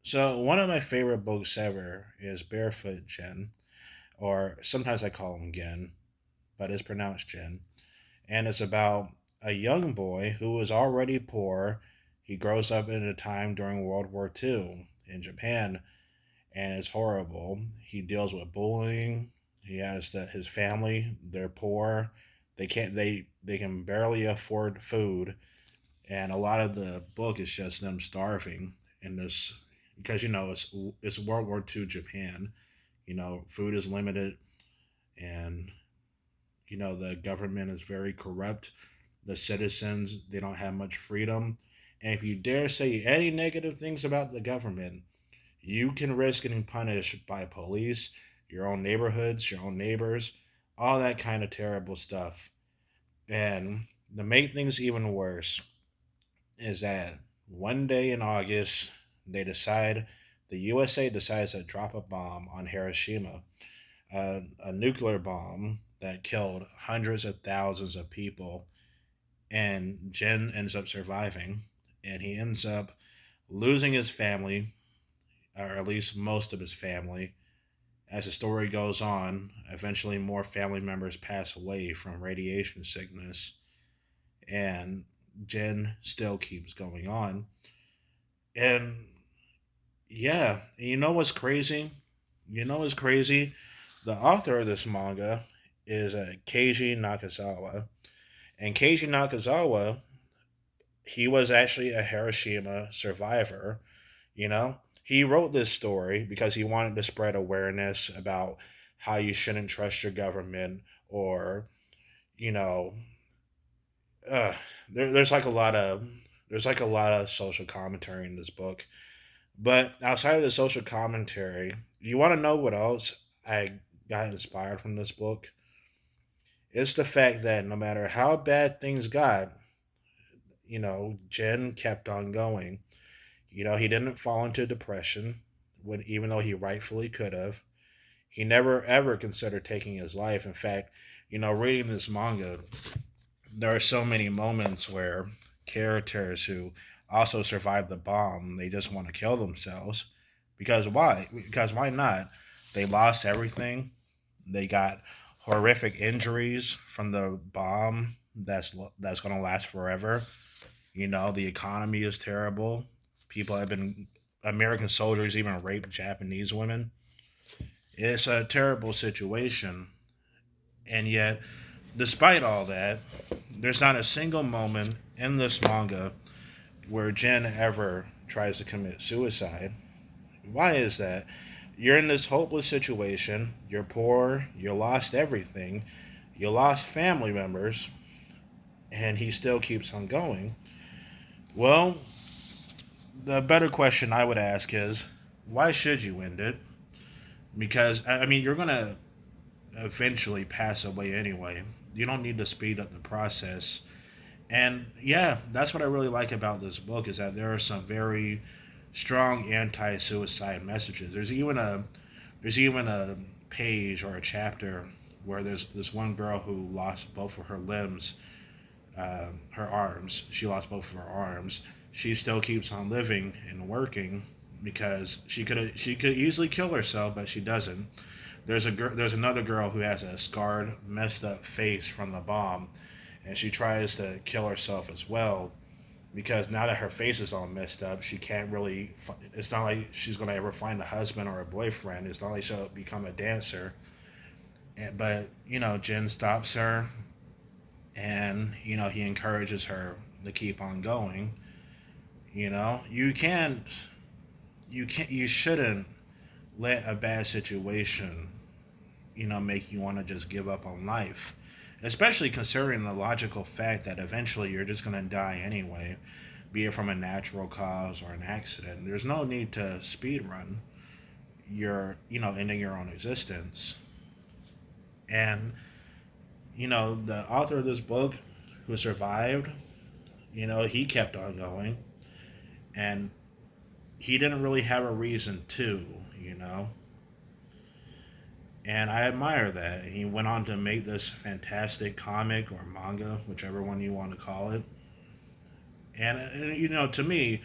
So one of my favorite books ever is Barefoot Gen, or sometimes I call him Gen, but it's pronounced Gen. And it's about a young boy who was already poor. He grows up in a time during World War II in Japan, and it's horrible. He deals with bullying. He has his family, they're poor. They can barely afford food, and a lot of the book is just them starving in this because it's World War II Japan. Food is limited, and the government is very corrupt. The citizens, they don't have much freedom, and if you dare say any negative things about the government, you can risk getting punished by police, your own neighborhoods, your own neighbors, all that kind of terrible stuff. And to make things even worse is that one day in August, the USA decides to drop a bomb on Hiroshima, a nuclear bomb that killed hundreds of thousands of people. And Jin ends up surviving, and he ends up losing his family, or at least most of his family. As the story goes on, eventually more family members pass away from radiation sickness, and Jin still keeps going on. And yeah, and you know what's crazy? You know what's crazy? The author of this manga is Keiji Nakazawa. And Keiji Nakazawa, he was actually a Hiroshima survivor. He wrote this story because he wanted to spread awareness about how you shouldn't trust your government, or, you know, uh, there's like a lot of social commentary in this book. But outside of the social commentary, you want to know what else I got inspired from this book? It's the fact that no matter how bad things got, Jen kept on going. He didn't fall into depression when even though he rightfully could have. He never ever considered taking his life. In fact, reading this manga, there are so many moments where characters who also survived the bomb, they just want to kill themselves. Because why? Because why not? They lost everything. They got horrific injuries from the bomb that's going to last forever. The economy is terrible. People have been American soldiers even raped Japanese women. It's a terrible situation, and yet, despite all that, there's not a single moment in this manga where Jen ever tries to commit suicide. Why is that? You're in this hopeless situation. You're poor. You lost everything. You lost family members, and he still keeps on going. Well, the better question I would ask is, why should you end it? Because I mean, you're gonna eventually pass away anyway. You don't need to speed up the process. And yeah, that's what I really like about this book is that there are some very strong anti-suicide messages. There's even a page or a chapter where there's this one girl who lost both of her limbs, her arms. She lost both of her arms. She still keeps on living and working because she could easily kill herself, but she doesn't. There's another girl who has a scarred, messed up face from the bomb, and she tries to kill herself as well because now that her face is all messed up, she can't really. It's not like she's gonna ever find a husband or a boyfriend. It's not like she'll become a dancer. But Jen stops her, and he encourages her to keep on going. You shouldn't let a bad situation make you want to just give up on life, especially considering the logical fact that eventually you're just going to die anyway, be it from a natural cause or an accident. There's no need to speed run. You're ending your own existence. And the author of this book, who survived, he kept on going, and he didn't really have a reason to, you know and I admire that. He went on to make this fantastic comic or manga, whichever one you want to call it. And to me,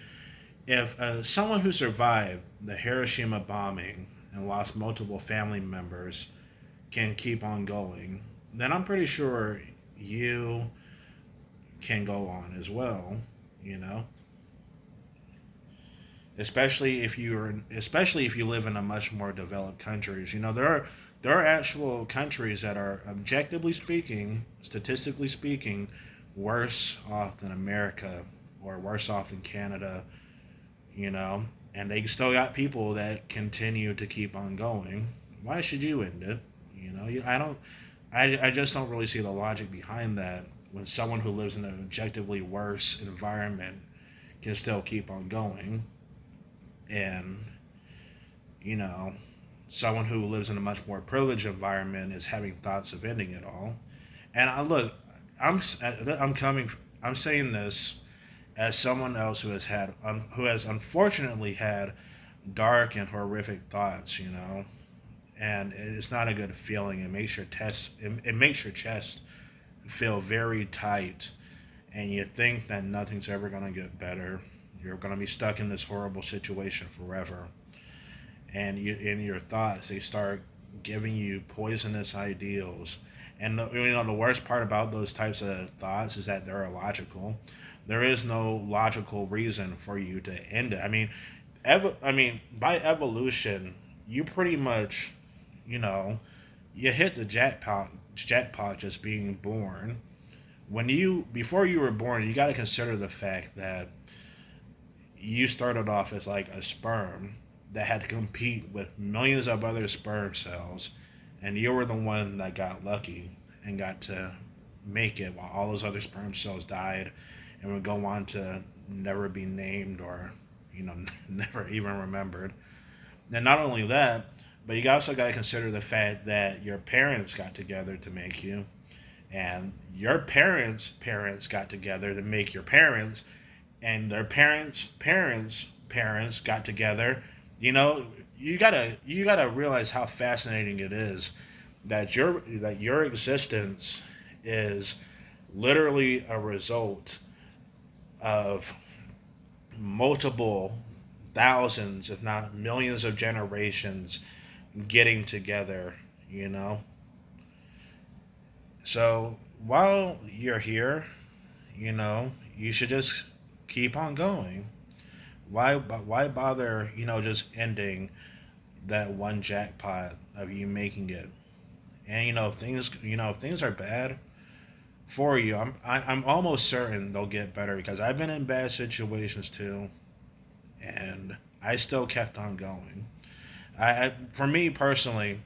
If someone who survived the Hiroshima bombing and lost multiple family members can keep on going, then I'm pretty sure you can go on as well. You know, especially if you live in a much more developed countries. There are actual countries that are objectively speaking, statistically speaking, worse off than America or worse off than Canada. You know, and they still got people that continue to keep on going. Why should you end it? I don't. I just don't really see the logic behind that when someone who lives in an objectively worse environment can still keep on going, and you know, someone who lives in a much more privileged environment is having thoughts of ending it all. And I look, I'm coming, I'm saying this as someone else who has unfortunately had dark and horrific thoughts, and it's not a good feeling. It makes your chest feel very tight, and you think that nothing's ever going to get better. You're going to be stuck in this horrible situation forever, and in your thoughts they start giving you poisonous ideals. And the worst part about those types of thoughts is that they're illogical. There is no logical reason for you to end it. By evolution, you pretty much, you know, you hit the jackpot just being born. Before you were born, you got to consider the fact that you started off as like a sperm that had to compete with millions of other sperm cells, and you were the one that got lucky and got to make it while all those other sperm cells died and would go on to never be named or, never even remembered. And not only that, but you also got to consider the fact that your parents got together to make you, and your parents got together to make your parents, and their parents got together. You know, you gotta realize how fascinating it is that your existence is literally a result of multiple thousands, if not millions, of generations getting together. You know, so while you're here, you should just keep on going. Why bother, just ending that one jackpot of you making it? And if things are bad for you, I'm almost certain they'll get better because I've been in bad situations too, and I still kept on going. For me personally,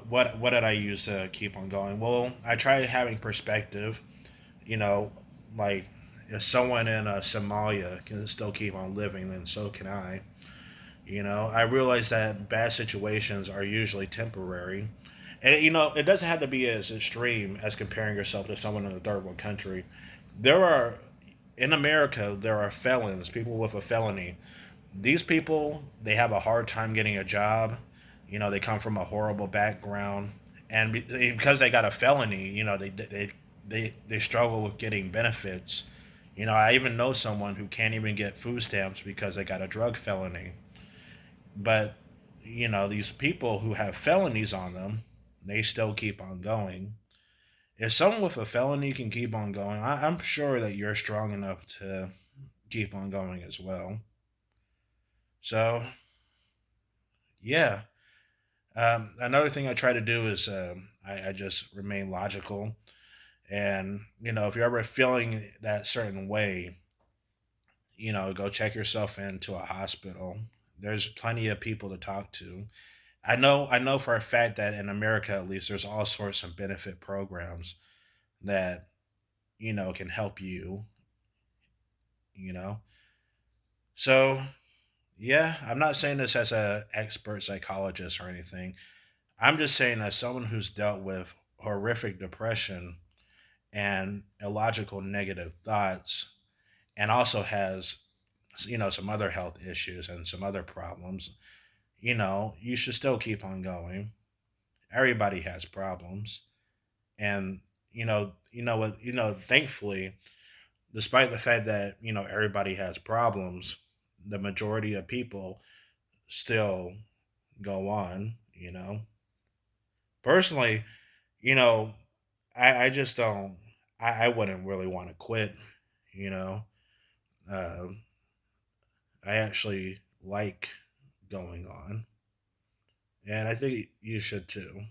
what did I use to keep on going? Well, I tried having perspective. You know, like if someone in Somalia can still keep on living, then so can I. I realize that bad situations are usually temporary. And, it doesn't have to be as extreme as comparing yourself to someone in a third world country. There are, in America, there are felons, people with a felony. These people, they have a hard time getting a job. They come from a horrible background. And because they got a felony, they struggle with getting benefits. I even know someone who can't even get food stamps because they got a drug felony. But these people who have felonies on them, they still keep on going. If someone with a felony can keep on going, I'm sure that you're strong enough to keep on going as well. So yeah, another thing I try to do is I just remain logical. And if you're ever feeling that certain way, go check yourself into a hospital. There's plenty of people to talk to. I know for a fact that in America at least there's all sorts of benefit programs that can help you, you know. So, yeah, I'm not saying this as a expert psychologist or anything. I'm just saying as someone who's dealt with horrific depression and illogical negative thoughts and also has some other health issues and some other problems, you should still keep on going. Everybody has problems, and thankfully, despite the fact that everybody has problems, the majority of people still go on. Personally, you know, I just don't. I wouldn't really want to quit. You know, uh, I actually like going on, and I think you should too.